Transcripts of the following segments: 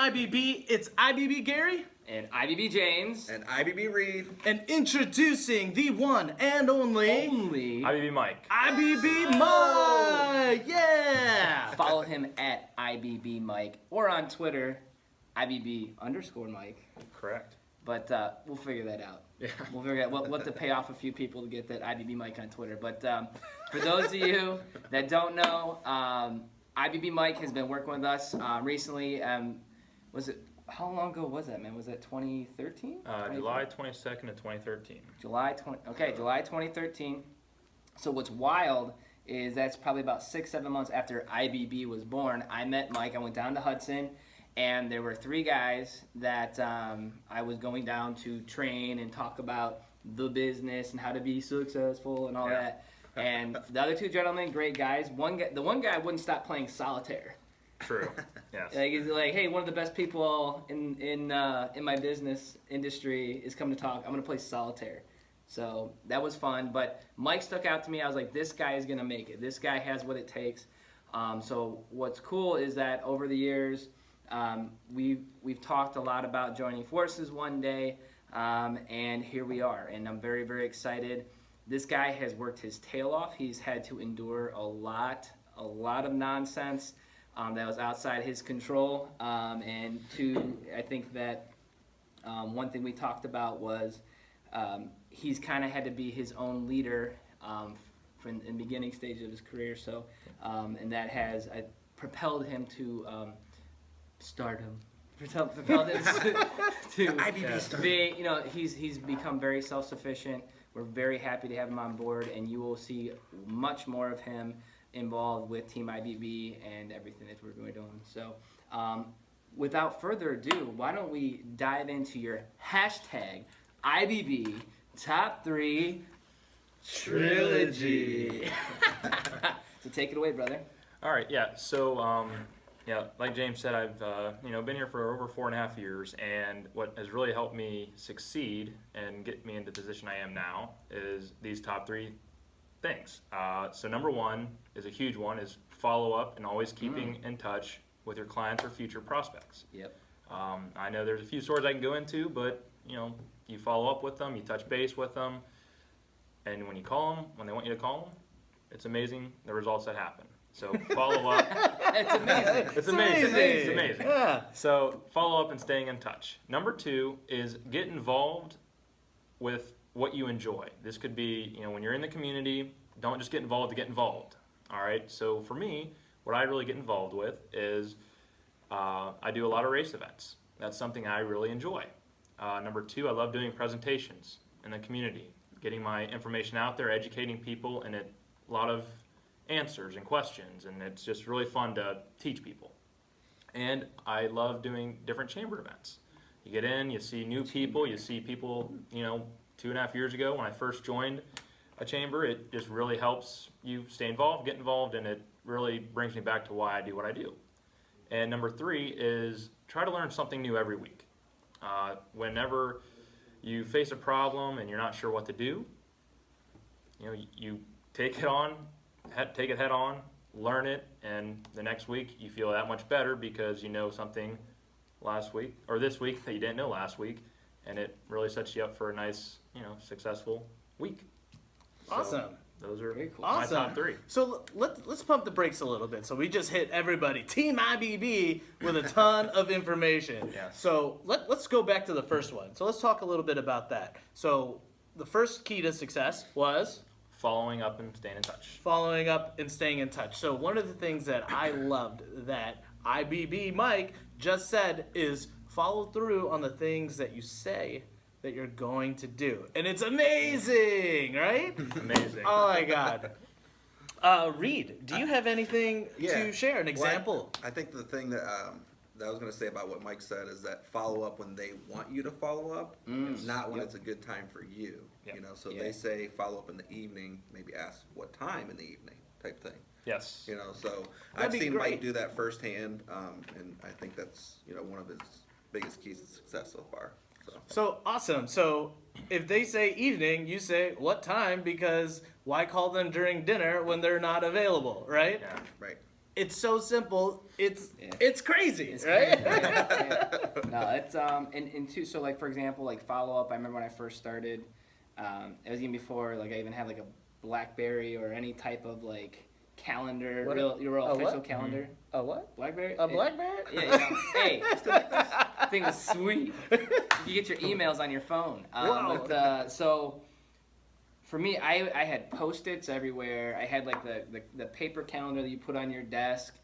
IBB, it's IBB Gary. And IBB James. And IBB Reed. And introducing the one and only IBB Mike. IBB Mike! Yeah! Follow him at IBB Mike or on Twitter, IBB_Mike. Correct. But we'll figure that out. Yeah. We'll figure out. We'll have to pay off a few people to get that IBB Mike on Twitter. But for those of you that don't know, IBB Mike has been working with us recently. Was it? How long ago was that, man? Was that 2013? July 22nd of 2013. July 2013. So what's wild is that's probably about 6-7 months after IBB was born. I met Mike. I went down to Hudson, and there were 3 guys that I was going down to train and talk about the business and how to be successful and all that. And the other 2 gentlemen, great guys. The one guy wouldn't stop playing solitaire. True. Yes. Like he's like, hey, one of the best people in my business industry is coming to talk. I'm gonna play solitaire. So that was fun. But Mike stuck out to me. I was like, this guy is gonna make it. This guy has what it takes. So what's cool is that over the years, we've talked a lot about joining forces one day, and here we are. And I'm very, very excited. This guy has worked his tail off. He's had to endure a lot of nonsense. That was outside his control, and 2, I think that one thing we talked about was he's kind of had to be his own leader from in the beginning stage of his career. So, and that has propelled him to stardom. Propelled him to IBB be, he's become very self-sufficient. We're very happy to have him on board, and you will see much more of him involved with Team IBB and everything that we're doing. So without further ado, why don't we dive into your hashtag IBB Top 3 Trilogy. So take it away, brother. All right. Yeah. So, like James said, I've been here for over 4.5 years, and what has really helped me succeed and get me into the position I am now is these top 3 things. So number 1 is a huge one, is follow up and always keeping in touch with your clients or future prospects. Yep. I know there's a few stories I can go into, but you follow up with them, you touch base with them, and when you call them, when they want you to call them, it's amazing the results that happen. So follow up. It's amazing. It's amazing. It's amazing. Yeah. So follow up and staying in touch. Number 2 is get involved with what you enjoy. This could be, when you're in the community, don't just get involved to get involved. All right. So for me, what I really get involved with is I do a lot of race events. That's something I really enjoy. Number 2, I love doing presentations in the community, getting my information out there, educating people, and a lot of answers and questions, and it's just really fun to teach people. And I love doing different chamber events. You get in, you see new people, you see people, 2.5 years ago when I first joined a chamber, it just really helps you stay involved, get involved, and it really brings me back to why I do what I do. And number 3 is try to learn something new every week. Whenever you face a problem and you're not sure what to do, you take it head on, learn it, and the next week you feel that much better because you know something last week or this week that you didn't know last week, and it really sets you up for a nice, successful week. Awesome. So those are Very cool. my Awesome. top 3. So let's pump the brakes a little bit. So we just hit everybody, Team IBB, with a ton of information. Yes. So let's go back to the first one. So let's talk a little bit about that. So the first key to success was Following up and staying in touch. following up and staying in touch. So one of the things that I loved that IBB Mike just said is follow through on the things that you say that you're going to do. And it's amazing, right? Amazing. Oh my God. Reed, do you have anything to share? An example? I think the thing that I was going to say about what Mike said is that follow up when they want you to follow up, not when it's a good time for you. Yep. So they say follow up in the evening, maybe ask what time in the evening type thing. Yes. So That'd I've be seen great. Mike do that firsthand, and I think that's one of his biggest keys to success so far. So awesome. So if they say evening, you say what time, because why call them during dinner when they're not available, right? Yeah. Right. it's so simple. It's crazy, It's right? crazy, yeah. No, it's and two. So like for example, like follow up. I remember when I first started. It was even before like I even had like a BlackBerry or any type of like calendar, What? real official what? calendar. A what? BlackBerry. A BlackBerry? Yeah, you know, hey, still like this thing is sweet. You get your emails on your phone. Wow. But, so for me, I had Post-its everywhere. I had like the paper calendar that you put on your desk,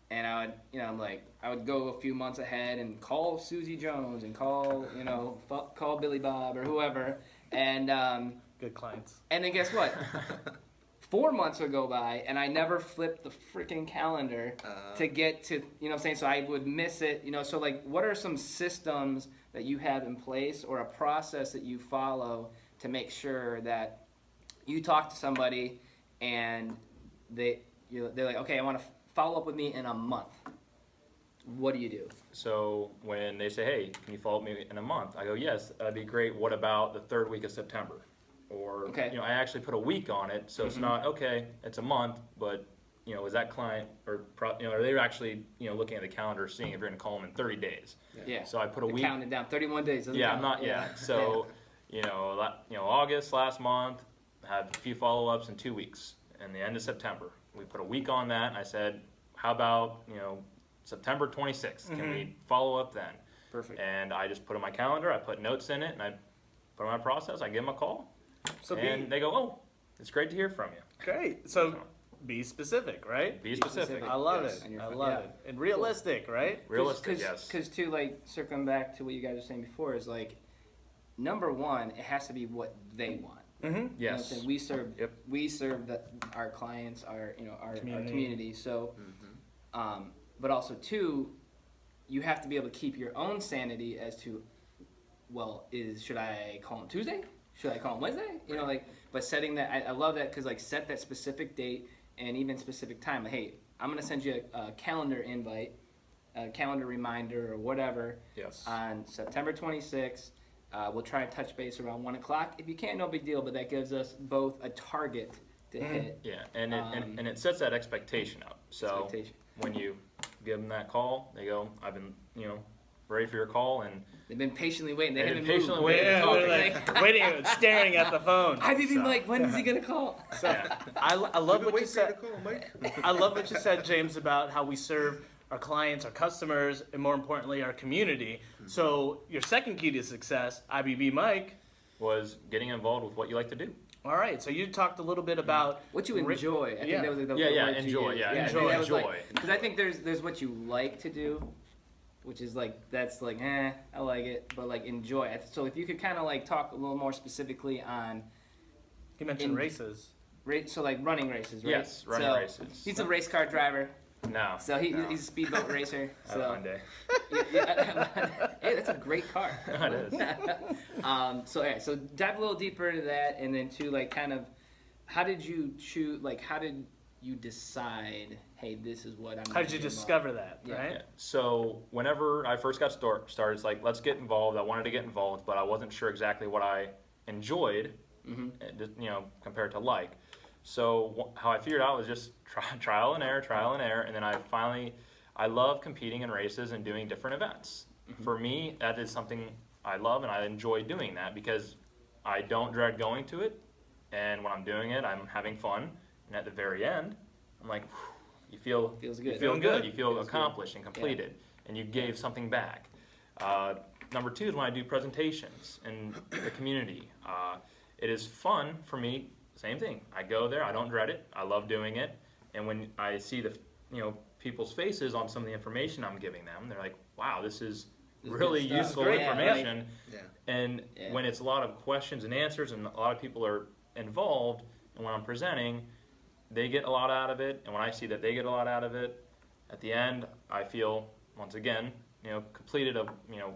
and I would, you know, I'm like, I would go a few months ahead and call Susie Jones and call, you know, call Billy Bob or whoever, and Good clients. and then guess what? 4 months would go by, and I never flipped the freaking calendar to get to, you know what I'm saying? So I would miss it, you know. So, like, what are some systems that you have in place or a process that you follow to make sure that you talk to somebody and they're like, okay, I want to follow up with me in a month. What do you do? So when they say, hey, can you follow up me in a month? I go, yes, that'd be great. What about the third week of September? Or, Okay. you know, I actually put a week on it, so it's not, okay, it's a month, but, you know, is that client, or, you know, are they actually, you know, looking at the calendar, seeing if you're going to call them in 30 days? Yeah. So I put a They're week. counting down 31 days. doesn't Yeah, count. I'm not, yeah. So, you know, August last month, had a few follow-ups in 2 weeks, and the end of September. We put a week on that, and I said, how about, you know, September 26th? Can we follow up then? Perfect. And I just put in my calendar, I put notes in it, and I put in my process, I give them a call, So and they go, oh, it's great to hear from you. great. So be specific, right? Be specific. I love Yes. it. I love it. And realistic, right? Realistic, yes. Because too, like circling back to what you guys were saying before, is like number one, it has to be what they want. Mm-hmm. You know what I'm Yes. saying? We serve Yep. our clients, our our Community. community. So, but also too, you have to be able to keep your own sanity as to, well, should I call him Tuesday? Should I call him Wednesday? You know, like, but setting that, I love that because like set that specific date and even specific time. Like, hey, I'm gonna send you a calendar invite, a calendar reminder or whatever Yes. on September 26th. We'll try and touch base around 1 o'clock. If you can't, no big deal, but that gives us both a target to hit. Yeah, and it sets that expectation up. So Expectation. when you give them that call, they go, I've been, you know, ready for your call, and They've been patiently waiting. They They've haven't been patiently moved. waiting. Yeah, talk they're to like waiting, staring at the phone. IBB So- Mike, when is he gonna call? So, Yeah. I love what you Wait for you said. to call, Mike. I love what you said, James, about how we serve our clients, our customers, and more importantly, our community. So your second key to success, IBB Mike. was getting involved with what you like to do. All right, so you talked a little bit about What you enjoy. I think Yeah. that was the Yeah, the yeah, word you enjoy, used. yeah, I think enjoy, that was like- enjoy. Because I think there's what you like to do, which is like that's like I like it, but like enjoy. So if you could kind of like talk a little more specifically on you mentioned In- races. so like running races, right? Yes, running So, races. He's a race car driver, No. so he's a speedboat racer. Have a So fun day. hey, that's a great car. It is. So yeah, so dive a little deeper into that, and then to like kind of, how did you choose? Like, how did you decide? Hey, this is what I'm. How gonna did you get involved discover that, Yeah. right? Yeah. So whenever I first got started, it's like, let's get involved. I wanted to get involved, but I wasn't sure exactly what I enjoyed, you know, compared to like. So how I figured out was just trial and error, and then I love competing in races and doing different events. For me, that is something I love, and I enjoy doing that because I don't dread going to it, and when I'm doing it, I'm having fun, and at the very end, I'm like, you feel Feels good. You feel Feeling good. good. You feel Feels good. accomplished and completed, and you gave something back. Number two is when I do presentations in the community. It is fun for me. Same thing. I go there. I don't dread it. I love doing it. And when I see the people's faces on some of the information I'm giving them, they're like, "Wow, this is This is really good stuff. useful Great. information." Yeah. And Yeah. when it's a lot of questions and answers, and a lot of people are involved, and when I'm presenting, they get a lot out of it. And when I see that they get a lot out of it, at the end, I feel once again, completed.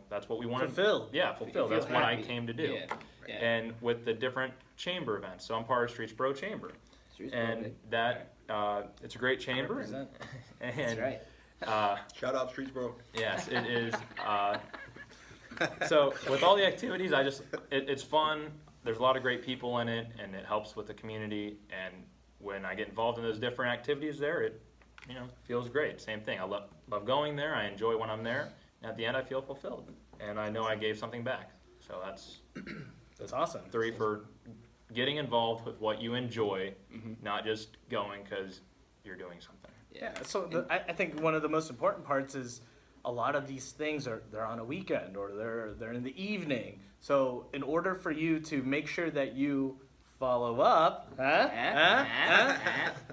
That's what we wanted. Fulfilled. Yeah, fulfilled. You feel That's what I happy. came to do. Yeah. Yeah. And with the different chamber events, so I'm part of Streets Pro Chamber, Streets and Pro, that it's a great chamber. Represent. And, That's right. Shout out Streets Bro. Yes, it is. So with all the activities, it's fun. There's a lot of great people in it, and it helps with the community. And when I get involved in those different activities there, feels great. Same thing. I love going there. I enjoy when I'm there. And at the end, I feel fulfilled, and I know I gave something back. So That's awesome. 3 for getting involved with what you enjoy, not just going because you're doing something. Yeah. So I think one of the most important parts is a lot of these things they're on a weekend or they're in the evening. So in order for you to make sure that you follow up,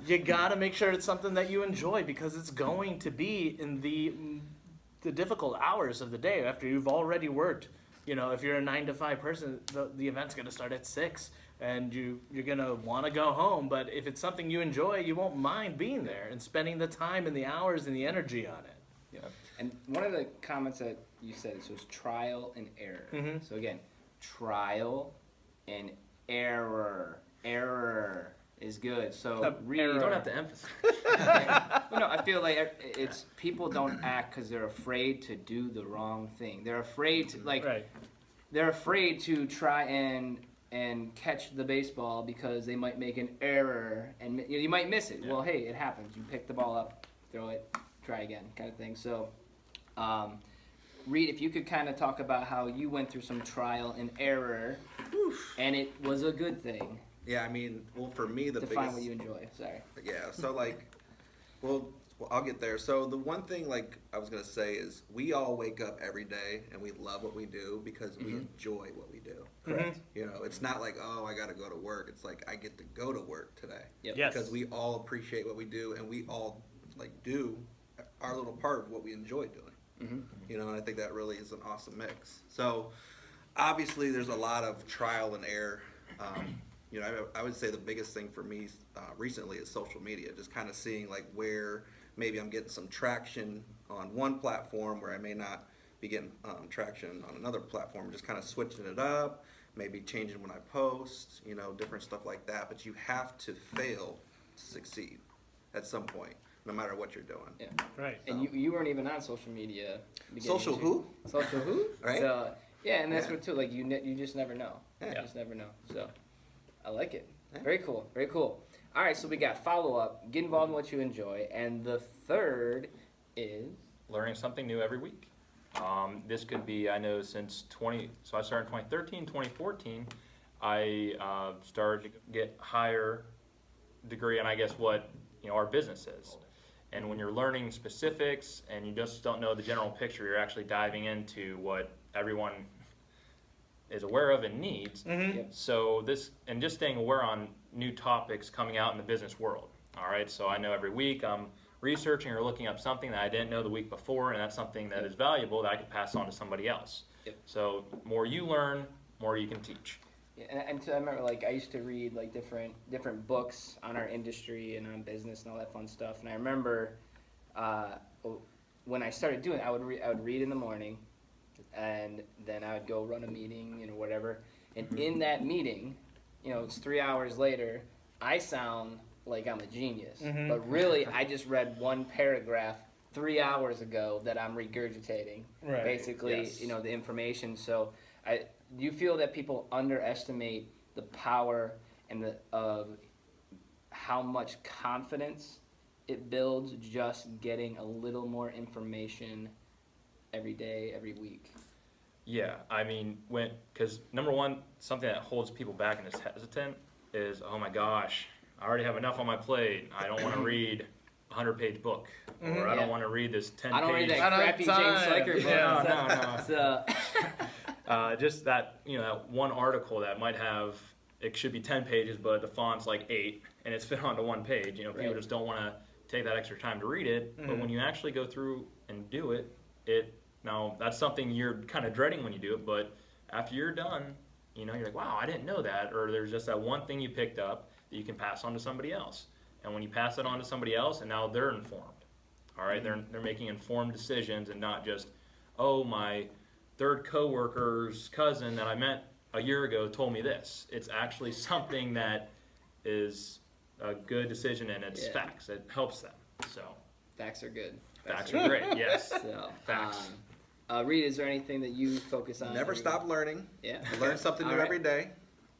you gotta make sure it's something that you enjoy, because it's going to be in the difficult hours of the day after you've already worked. If you're a 9 to 5 person, the event's gonna start at 6, and you're gonna want to go home. But if it's something you enjoy, you won't mind being there and spending the time and the hours and the energy on it. Yeah. And one of the comments that you said was trial and error. Mhm. So again, trial and error. Error is good. So You don't have to emphasize. I feel like it's people don't act because they're afraid to do the wrong thing. They're afraid to Right. They're afraid to try and catch the baseball because they might make an error and you might miss it. Yeah. Well, hey, it happens. You pick the ball up, throw it, try again, kind of thing. So, Reed, if you could kind of talk about how you went through some trial and error, and it was a good thing. Yeah, for me, the Define biggest... what you enjoy. Sorry. Yeah, so well, I'll get there. So the one thing I was going to say is we all wake up every day and we love what we do because we enjoy what we do. Correct. It's not like, oh, I got to go to work. It's like I get to go to work today. Yep. Yes. Because we all appreciate what we do and we all do our little part of what we enjoy doing. And I think that really is an awesome mix. So obviously there's a lot of trial and error. I would say the biggest thing for me recently is social media, just kind of seeing where maybe I'm getting some traction on one platform where I may not be getting traction on another platform, just kind of switching it up, maybe changing when I post, different stuff like that. But you have to fail to succeed at some point, no matter what you're doing. Yeah. Right. And you weren't even on social media. Social who? Social who? Right. So, and that's Yeah. what too. You just never know. Yeah. You just never know. So, I like it. Yeah. Very cool. Very cool. All right. So we got follow up, get involved in what you enjoy, and the third is Learning something new every week. This could be, I know since so I started in 2013, 2014, I started to get higher degree on, I guess, what our business is. And when you're learning specifics and you just don't know the general picture, you're actually diving into what everyone is aware of and needs. Yep. So just staying aware on new topics coming out in the business world. All right, so I know every week I'm researching or looking up something that I didn't know the week before, and that's something that is valuable that I could pass on to somebody else. Yep. So more you learn, more you can teach. Yeah, and so I remember I used to read different books on our industry and on business and all that fun stuff. And I remember when I started doing it, I would read in the morning, and then I would go run a meeting and whatever. And in that meeting, it's 3 hours later, I sound like I'm a genius, but really I just read one paragraph 3 hours ago that I'm regurgitating, Right. basically, Yes. the information. So do you feel that people underestimate the power and of how much confidence it builds just getting a little more information every day, every week? Yeah, because number one, something that holds people back and is hesitant is, oh my gosh, I already have enough on my plate. I don't want to read a 100-page book, or I don't want to read this 10-page. I don't read that I don't have crappy time. James Sliker book. Yeah. So, Just that that one article that might have, it should be 10 pages, but the font's like 8, and it's fit onto one page. People Right. just don't want to take that extra time to read it. But when you actually go through and do it, now that's something you're kind of dreading when you do it, but after you're done, you're like, wow, I didn't know that, or there's just that one thing you picked up that you can pass on to somebody else. And when you pass it on to somebody else, and now they're informed. All right, they're making informed decisions and not just, oh, my third coworker's cousin that I met a year ago told me this. It's actually something that is a good decision, and it's facts. It helps them. So facts are good. facts are great. Yes. So, Facts. Reed, is there anything that you focus on? Never every- stop learning. Yeah. Learn something new All right. every day.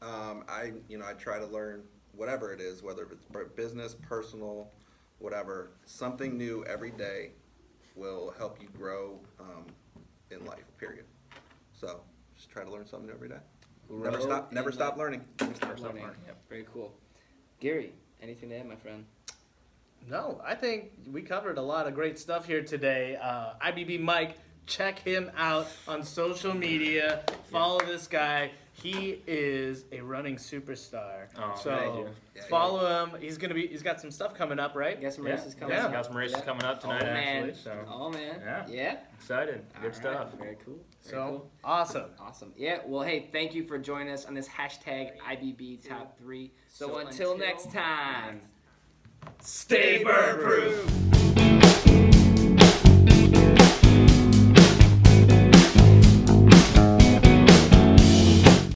I try to learn whatever it is, whether it's business, personal, whatever. Something new every day will help you grow in life, period. So just try to learn something new every day. Never stop learning. Never stop learning. Yep. Very cool. Gary, anything to add, my friend? No, I think we covered a lot of great stuff here today. IBB Mike, check him out on social media. Follow this guy. He is a running superstar. Oh, so thank you. follow him. He's got some stuff coming up, right? Got some races coming Yeah. up. Got some races coming up tonight, Oh, man. actually. So Oh, man. Yeah. excited. Good All right. stuff. Very cool. Very So cool. awesome. Awesome. Yeah, well, hey, thank you for joining us on this hashtag IBB Top 3. So until next time, Stay bird proof.